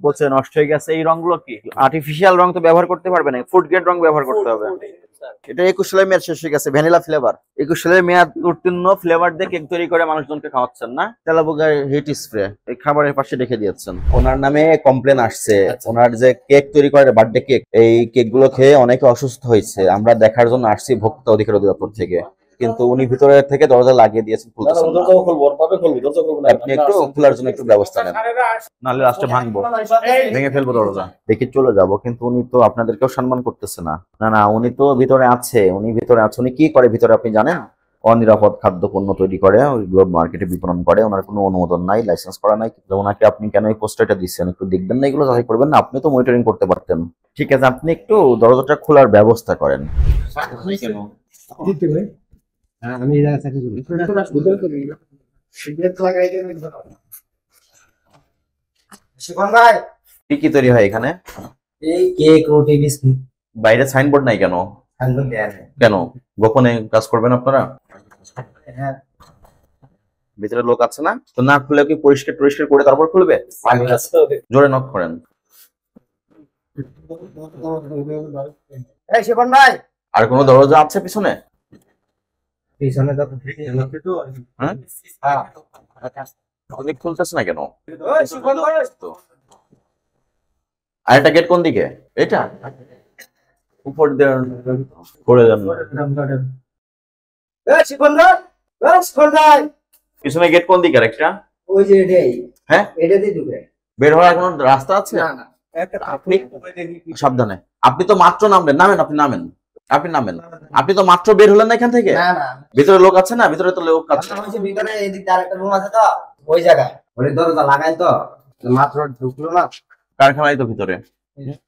বলছে নষ্ট হয়ে গেছে। এই রংগুলো কি আর্টিফিশিয়াল রং? তো ব্যবহার করতে পারবে না, ফুড গ্রেড রং ব্যবহার করতে হবে। এটা 21 সালের মেয়াদ শেষ হয়ে গেছে, ভ্যানিলা ফ্লেভার। 21 সালের মেয়াদ উত্তীর্ণ ফ্লেভার দিয়ে কেক তৈরি করে মানুষজনকে খাওয়াচ্ছেন না? তেলাপোকার হিট স্প্রে এই খাবারের পাশে রেখে দিয়েছেন। ওনার নামে কমপ্লেন আসছে, ওনার যে কেক তৈরি করে বার্থডে কেক, এই কেক গুলো খেয়ে অনেকে অসুস্থ হয়েছে। আমরা দেখার জন্য আসছি ভোক্তা অধিকার অধিদপ্তর থেকে, কিন্তু উনি ভিতরে থেকে দরজা লাগিয়ে দিয়েছেন, খুলতেছেন না। আপনি একটু খোলার জন্য একটু ব্যবস্থা নেন, নাহলে লাস্টে ভাঙবো, ভেঙে ফেলবো দরজা। দেখি চলে যাব, কিন্তু উনি তো আপনাদেরকেও সম্মান করতেছে না। না না, উনি তো ভিতরে আছে, উনি ভিতরে আছে। উনি কি করে ভিতরে আপনি জানেন? অনিরাপদ খাদ্য পণ্য তৈরি করে, ওইগুলো মার্কেটে বিপণন করে। ওনার কোনো অনুমোদন নাই, লাইসেন্স করা নাই। ওনাকে আপনি কেন এই পোস্টারটা দিচ্ছেন? একটু দেখবেন না, এগুলো যাচাই করবেন না? আপনি তো মনিটরিং করতে পারতেন। ঠিক আছে, আপনি একটু দরজাটা খোলার ব্যবস্থা করেন। আমি এই জায়গায় চাকরি করি। কি কি তৈরি হয় এখানে? এই কেক, রুটি, বিস্কুট। বাইরে সাইনবোর্ড নাই কেন? কেন গোপনে কাজ করবেন আপনারা? হ্যাঁ, ভিতরে লোক আছে না? তো না খুলে কি পরিষ্কার টরিষ্কার করে তারপর খুলবে? জোরে নক করেন। এই শিবন ভাই, আর কোনো দরজা আছে পিছনে? পিছনে তো হ্যাঁ, আপনি খুলতেছে না কেন? আর একটা গেট কোন দিকে? এটা উপর দিয়ে করে দেন। এই শিবন ভাই, এই শিবন ভাই, পিছনে গেট কোন দিকে? আরেকটা ওই যে এটাই। হ্যাঁ, এটা দিয়ে ঢুকে। বের হওয়ার কোনো রাস্তা আছে? না না, আপনি সাবধানে। আপনি তো মাত্র নামলেন, নামেন, আপনি নামেন, আপনি নামেন। আপনি তো মাত্র বের হলেন না এখান থেকে। না না, ভিতরে লোক আছে না? ভিতরে তো লোক আছে। ওই যে ভিতরে এদিকে আরেকটা রুম আছে তো, ওই জায়গায় ওই দরজা লাগাই তো, মাত্র ঢুকলো না। কারখানায় তো ভিতরে,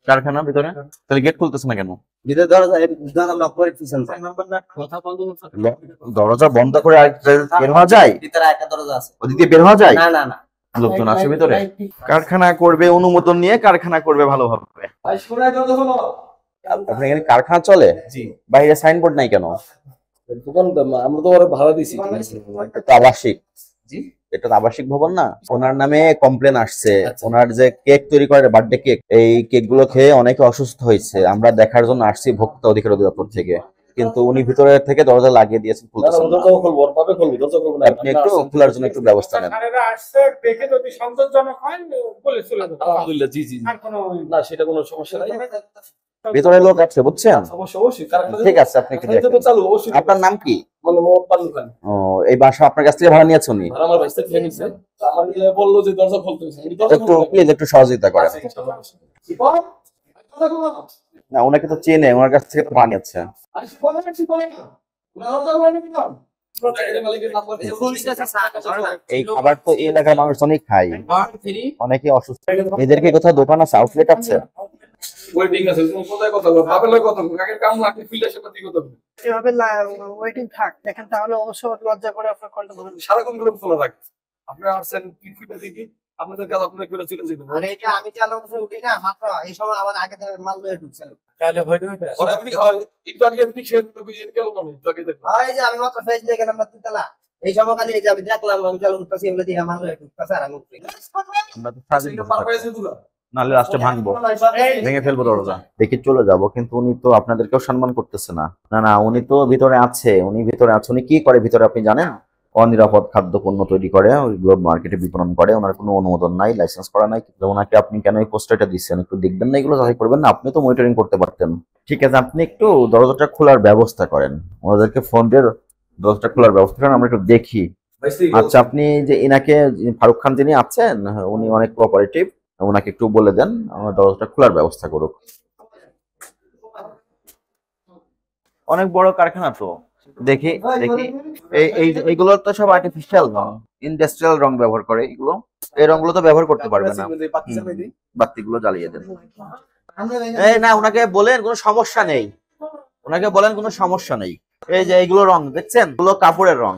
কারখানা ভিতরে, তাহলে গেট খুলতেছে না কেন? ভিতরে দরজা লক করে পিছনে দরজা বন্ধ করে বের হওয়া যায়? ভিতরে একটা দরজা আছে, ওদিক দিয়ে বের হওয়া যায়? না না না, লোকজন আছে ভিতরে। কারখানা করবে, অনুমোদন নিয়ে কারখানা করবে ভালোভাবে। আপনি এখানে কারখানা চলে? বাইরে সাইনবোর্ড নাই কেন? দোকান আমরা তো ওরা ভাড়া দিছি। এটা তো আবাসিক। এটা তো আবাসিক ভবন না? ওনার নামে কমপ্লেন আসছে, ওনার যে কেক তৈরি করে বার্থডে কেক, এই কেক গুলো খেয়ে অনেকে অসুস্থ হয়েছে। আমরা দেখার জন্য আসছি ভোক্তা অধিকার অধিদপ্তর থেকে, কিন্তু উনি ভিতরে থেকে দরজা লাগিয়ে দিয়েছেন, খুলতেছেন না। আপনি একটু খোলার জন্য একটু ব্যবস্থা নেন। আলহামদুলিল্লাহ, জি জি, না সেটা কোনো সমস্যা নাই। ভিতরে লোক আছে বুঝছেন? অবশ্যই ঠিক আছে, আপনি একটু দেখেন। চালু অবশ্যই। আপনার নাম কি? আমার ও, এই বাসা আপনার কাছ থেকে ভাড়া নিয়েছে উনি? ভাই থেকে নিছে, আমার বললো যে দরজা খুলতে হবে। একটু প্লিজ একটু সহযোগিতা করেন। না, ওনাকে তো চেনে, ওনার কাছ থেকে তো ভাড়া নিচ্ছে। এই খাবার তো এই এলাকার মানুষ অনেক খায়, অনেকে অসুস্থ। এদেরকে কোথাও দোকান আছে, আউটলেট আছে? ওয়েটিং আছে, তুমি কোথায় কথা বলো? বাপের লাগে কথা বলো, কাকের কাম লাগবে, ফিল্ডে এসে কথা বলো। এভাবে ওয়েটিং থাক দেখেন, তাহলে অবশ্য লজ্জা করে আপনার কলটা ধরুন। সারাক্ষণ করে খোলা থাকে। আপনি আসছেন ফিল্ডে দেখি, আপনাদের কাজ আপনাদের করে চলে যেতে। আর এটা আমি চালু করে উঠি না, মাত্র এই সময় আমার আগে থেকে মাল লয়ে ঢুকছে। তাহলে হয়তো ওরা আপনি একটু আগে আপনি শেয়ার করে বুঝিয়ে গেল না, তাকে দেখুন। এই যে আমি মাত্র ফেস দেখে আমরা তিনতলা, এই সময় খালি এই যে আমি দেখলাম আমি চালু করতেছি, এগুলো দিয়ে মাল লয়ে ঢুকতেছে আর আমি উঠি। আমরা তো স্বাধীন নাহলে লাস্টে ভাঙবো, ভেঙে ফেলবো দরজা। দেখি চলে যাব, কিন্তু উনি তো আপনাদেরকেও সম্মান করতেছে না। না না, উনি তো ভিতরে আছে, উনি ভিতরে আছে। উনি কি করে ভিতরে আপনি জানেন? অনিরাপদ খাদ্য পণ্য তৈরি করে, ওইগুলো মার্কেটে বিপণন করে। ওনার কোনো অনুমোদন নাই, লাইসেন্স করা নাই। কিন্তু ওনাকে আপনি কেন এই পোস্টারটা দিচ্ছেন? একটু দেখবেন না, এগুলো যাচাই করবেন না? আপনি তো মনিটরিং করতে পারতেন। ঠিক আছে, আপনি একটু দরজাটা খোলার ব্যবস্থা করেন, ওনাদেরকে ফোন দিয়ে দরজাটা খোলার ব্যবস্থা করেন, আমরা একটু দেখি। আচ্ছা, আপনি যে ইনাকে ফারুক খান যিনি আছেন, উনি অনেক কোঅপারেটিভ, ওনাকে একটু বলে দেন আমার দরজাটা খোলার ব্যবস্থা করুক। অনেক বড় কারখানা তো। দেখি দেখি, এইগুলো তো সব আর্টিফিশিয়াল রং, ইন্ডাস্ট্রিয়াল রং ব্যবহার করে। এগুলো এই রংগুলো তো ব্যবহার করতে পারবে না। বাতিগুলো জ্বালিয়ে দেন। এই না, ওনাকে বলেন কোনো সমস্যা নেই, ওনাকে বলেন কোনো সমস্যা নেই। এই যে এইগুলো রং দেখছেন, এগুলো কাপড়ের রং,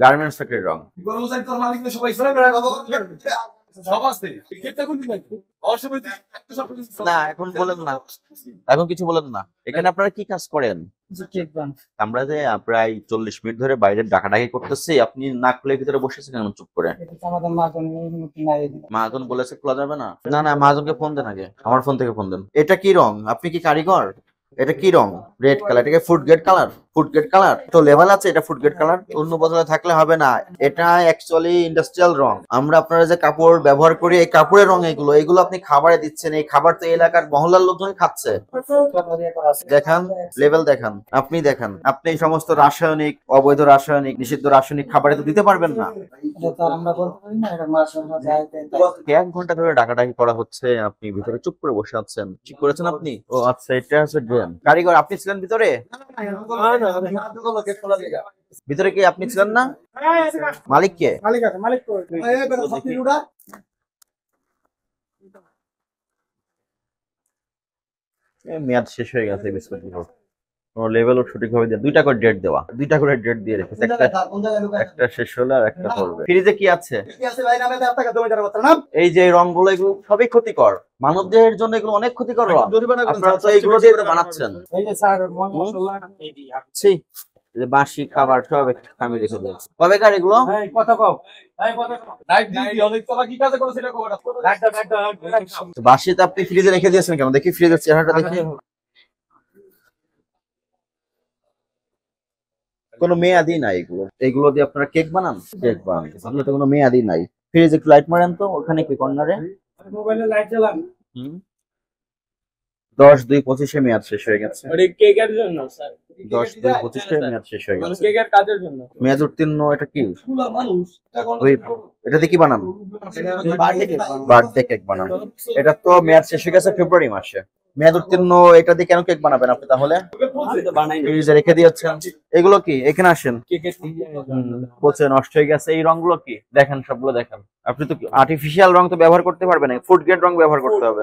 গার্মেন্টস ফ্যাক্টরির রং। সব আছে কেকটা কোন দিন লাগবে অসুবিধা একটু সব না এখন বলেন না, এখন কিছু বলেন না। এখানে আপনারা কি কাজ করেন? কেক বান আমরা যে প্রায় 40 মিনিট ধরে বাইরে ডাকাডাকি করতেছি, আপনি না খুলে ভিতরে বসেছেন কেন চুপ করে? এটা আমাদের মা কোন নাই মহাজন বলেছে খোলা যাবে না। না না, মহাজনকে ফোন দেন আগে, আমার ফোন থেকে ফোন দেন। এটা কি রং? আপনি কি কারিগর? এটা কি রং? Red colour. এটাকে food grade colour? Food grade colour তো লেভেল আছে, এটা ফুড গ্রেড কালার। অন্য বদলে থাকলে হবে না, এটা অ্যাকচুয়ালি ইন্ডাস্ট্রিয়াল রং। আমরা আপনারা যে কাপড় ব্যবহার করি, এই কাপড়ের রং এগুলো, এগুলো আপনি খাবারে দিচ্ছেন। এই খাবার তো এই এলাকার মহল্লার লোকজন খাচ্ছে। দেখান, লেভেল দেখান, আপনি দেখান। আপনি এই সমস্ত রাসায়নিক, অবৈধ রাসায়নিক, নিষিদ্ধ রাসায়নিক খাবারে তো দিতে পারবেন না। এটা আমরা বলতে পারি না, এটা মা সঙ্গে যায় 1 ঘন্টা ধরে ডাকাডাকি করা হচ্ছে, আপনি ভিতরে চুপ করে বসে আছেন। ঠিক করেছেন আপনি? ও আচ্ছা, এটা হচ্ছে ড্রেন। কারিগর আপনি ছিলেন ভিতরে? ভিতরে কি আপনি ছিলেন না? মালিক কে? মালিক আছে, মালিক কই? মেয়াদ শেষ হয়ে গেছে বিস্কুট গুলো। কোনো লেভেলও সঠিকভাবে দেওয়া, 2টা করে ডেট দেওয়া, 2টা করে ডেট দিয়ে রেখেছে। একটা শেষ হলে আর একটা করবে। ফ্রিজে কি আছে? এই যে রংগুলো, এগুলো সবই ক্ষতিকর মানব দেহের জন্য। এগুলো অনেক ক্ষতিকর রং। আপনারা তো এগুলো দিয়ে তো বানাচ্ছেন। এই যে স্যার মশলা ছি, এই যে বাসি খাবার সব আমি রেখে দিয়েছি। কবেকার এগুলো? এই কথা কও, লাইট দিবি অনেক তোলা কি কাজ করে সেটা কোটা বাসিতে আপনি ফ্রিজে রেখে দিয়েছেন কেন? দেখি ফ্রিজের চেহারাটা দেখি। কোনো মেয়াদি নাই এগুলো। এগুলো দিয়ে আপনারা কেক বানান? কেক বানান, এগুলো তো কোনো মেয়াদি নাই। ফ্রিজে একটু লাইট মারেন তো, ওখানে কি কর্নারে। মোবাইলে লাইট জ্বালান। 10/2/25 মেয়াদ শেষ হয়ে গেছে। ওটা কেকের জন্য স্যার, 10/2/25 মেয়াদ শেষ হয়ে গেছে। কেকের কাজের জন্য। মেয়াদ উত্তীর্ণ। এটা কি? মানুষ ওই এটাতে কি বানান? বার্থডে কেক বানান। এটা তো মেয়াদ শেষ হয়ে গেছে ফেব্রুয়ারি মাসে। মেয়াদ উত্তীর্ণ এটা দিয়ে কেন কেক বানাবেন আপনি তাহলে? ফ্রিজে রেখে দিয়েছেন। এগুলো কি? এখানে আসেন। পচে নষ্ট হয়ে গেছে। এই রংগুলো কি? দেখেন, সবগুলো দেখেন। আপনি তো আর্টিফিশিয়াল রং তো ব্যবহার করতে পারবেন না, ফুড গ্রেড রং ব্যবহার করতে হবে।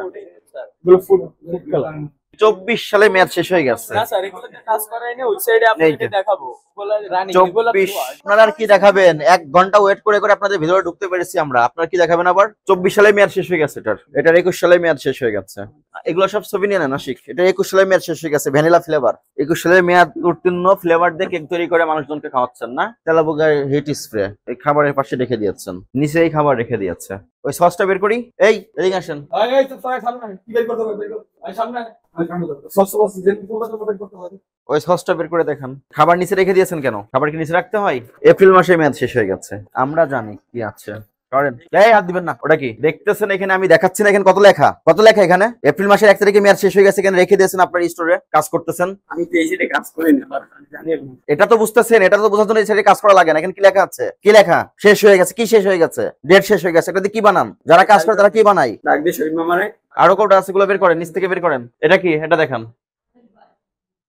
24 সালে মেয়াদ শেষ হয়ে গেছে। না স্যার, এগুলো কাজ করাই না, ওই সাইডে আপনাকে দেখাবো। ওগুলো রানিং, এগুলো 24 আপনারা আর কি দেখাবেন? 1 ঘন্টা ওয়েট করে করে আপনাদের ভিতরে ঢুকতে পেরেছি আমরা। আপনারা কি দেখাবেন আবার? 24 সালে মেয়াদ শেষ হয়ে গেছে এটার 21 সালে মেয়াদ শেষ হয়ে গেছে। এগুলো সব ছবি নিয়ে নেন আশিক। এটা 21 সালে মেয়াদ শেষ হয়ে গেছে, ভ্যানিলা ফ্লেভার। 21 সালে মেয়াদ উত্তীর্ণ ফ্লেভার দিয়ে কেক তৈরি করে মানুষজনকে খাওয়াচ্ছেন না? তেলাপোকার হিট স্প্রে এই খাবারের পাশে রেখে দিয়েছেন, নিচে এই খাবার রেখে দিয়েছে। ওই সসটা বের করি। এই এদিকে আসেন। এই তো তাই সামনে কি বের করতে হবে বের কর এই সামনে সবসময় যে বের করতে হবে ওই সসটা বের করে দেখান। খাবার নিচে রেখে দিয়েছেন কেন? খাবার কি নিচে রাখতে হয়? এপ্রিল মাসে মেয়াদ শেষ হয়ে গেছে, আমরা জানি কি আছে। করেন। এই হাত দিবেন না। ওটা কি দেখতেছেন এখানে? আমি দেখাচ্ছি না, এখানে কত লেখা, কত লেখা এখানে। এপ্রিল মাসের 1 তারিখে মেয়াদ শেষ হয়ে গেছে, এখানে রেখে দিয়েছেন আপনার স্টোরে, কাজ করতেছেন। আমি তো এই সাইডে কাজ করি না, জানি। এটা তো বুঝতেছেন, এটা তো বোঝার জন্য এই সাইডে কাজ করা লাগে না। এখানে কি লেখা আছে? কি লেখা? শেষ হয়ে গেছে। কি শেষ হয়ে গেছে? ডেট শেষ হয়ে গেছে। এটা দিয়ে কি বানান? যারা কাজ করে তারা কি বানায়? ডাক দিয়ে শরীর মামারে। আরো কোটা আছে, গুলো বের করেন, নিচ থেকে বের করেন। এটা কি? এটা দেখান,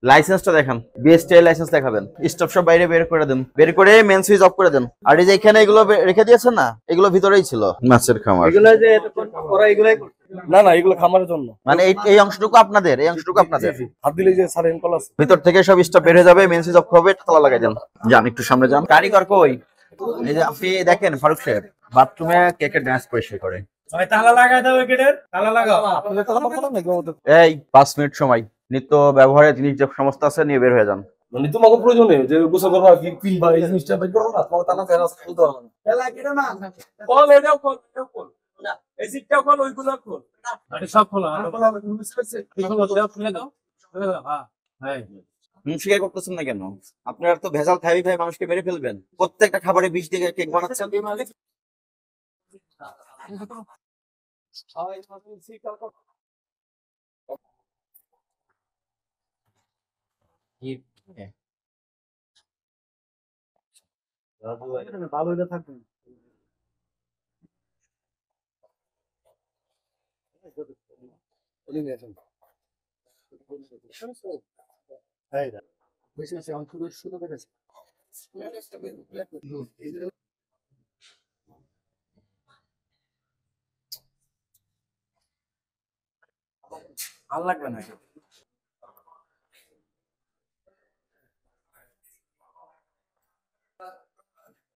লাইসেন্সটা দেখান। বিএসটিআই লাইসেন্স দেখাবেন। স্টপ সব বাইরে বের করে দেন, বের করে মেন সুইচ অফ করে দেন। আর এই যে এখানে এগুলো রেখে দিয়েছেন না, এগুলো ভিতরেই ছিল মাছের খামার। এগুলো যে এতক্ষণ ওরা এগুলাই না না এগুলো খামারের জন্য মানে এই অংশটুকু আপনাদের, এই অংশটুকু আপনাদের। হাত দিলে যে সারেন কল আছে ভিতর থেকে সব স্টপ বের হয়ে যাবে, মেন সুইচ অফ হবে, তালা লাগাই দেন। যান একটু সামনে যান। কারিগর কই? এই যে আপনি দেখেন, ফারুক সাহেব বাথরুমে কেকের ড্যান্স পরিষ্কার করে। ভাই তালা লাগাই দাও, উইকেটের তালা লাগাও। আপনাদের কথা বলা নাকি আমাদের এই 5 মিনিট সময়, নিত্য ব্যবহারের জিনিস যে সমস্ত আছে নিয়ে বের হয়ে যান। মানে তোমাকে প্রয়োজনে যে গোসল করবা কি কিনবা এই জিনিসটা বের করো না তোমাকে টানা ফেরা বলতে পারবো না এলা কেটে না কল এটাও কল, এটাও কল না, এই সিটটাও কল, ওইগুলো কল। আরে সব খোলা, এগুলো দাও, খুলে দাও, খুলে দাও। হ্যাঁ স্বীকার করতেছেন না কেন? আপনারা তো ভেজাল খাই খাই মানুষকে মেরে ফেলবেন। প্রত্যেকটা খাবারে বিষ দিয়ে কেক বানাচ্ছেন। ভালো হইলে থাকবে। ভাল লাগবে না